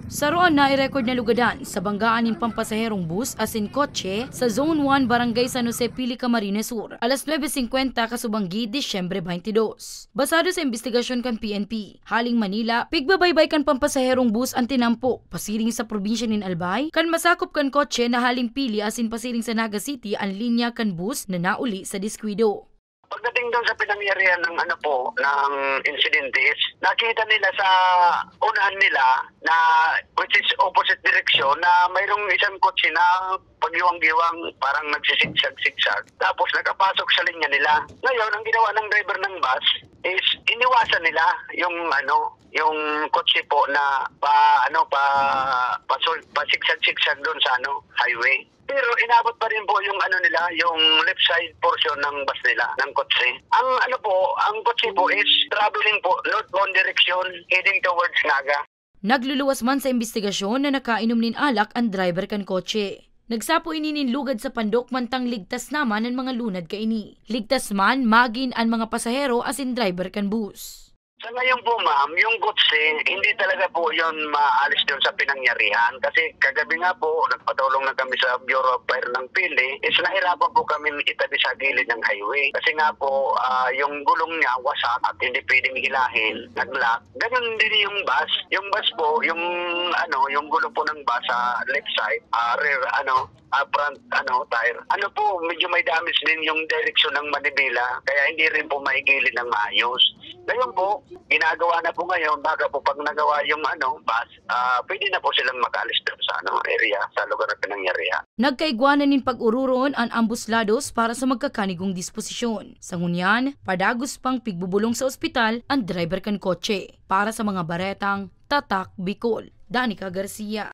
Sa roon na i-record na lugadan sa banggaan ng pampasaherong bus asin kotse sa Zone 1 Barangay San Jose, Pili, Camarines Sur, alas 9:50 kasubanggi, Disyembre 22. Basado sa investigasyon kan PNP, haling Manila, pigbabaybay kan pampasaherong bus ang tinampo, pasiring sa probinsya nin Albay, kan masakop kan kotse na haling Pili asin pasiring sa Naga City ang linya kan bus na nauli sa diskwido. Pagdating doon sa pinangyarihan ng ng insidente is nakita nila sa unahan nila na which is opposite direction na mayroong isang kotse na pagiwang-giwang parang nagsisigsag-sigsag. Tapos nakapasok sa linya nila. Ngayon, ang ginawa ng driver ng bus is iniwasan nila yung yung kotse po na pasigsag-sigsag doon sa highway. Pero inabot pa rin po yung yung left side portion ng bus nila, ng kotse. Ang kotse po is traveling po northbound direction heading towards Naga. Nagluluwas man sa investigasyon na nakainom nin alak ang driver kan kotse. Nagsapo ini lugad sa pandok mantang ligtas naman ang mga lunad kaini. Ligtas man magin ang mga pasahero asin driver kan bus. Sa ngayon po ma'am, yung kotse, hindi talaga po yun maalis doon sa pinangyarihan. Kasi kagabi nga po, nagpatulong na kami sa Bureau of Fire ng Pili, is nahirapan po kami itabi sa gilid ng highway. Kasi nga po, yung gulong niya wasak at hindi pwedeng hilahin, nag-lock. Ganun din yung bus. Yung bus po, yung gulong po ng bus sa left side, rear, front tire. Medyo may damage din yung direksyon ng manibela, kaya hindi rin po maigilid ng maayos. Ngayon po, ginagawa na po ngayon, baga po pag nagawa yung bus, pwede na po silang makaalis doon sa area, sa lugar na pinangyarihan. Nagkaigwanan nin pag-ururon ang ambuslados para sa magkakanigong disposisyon. Sa ngunyan, padagos pang pigbubulong sa ospital ang driver kan kotse para sa mga baretang Tatak Bicol. Danica Garcia.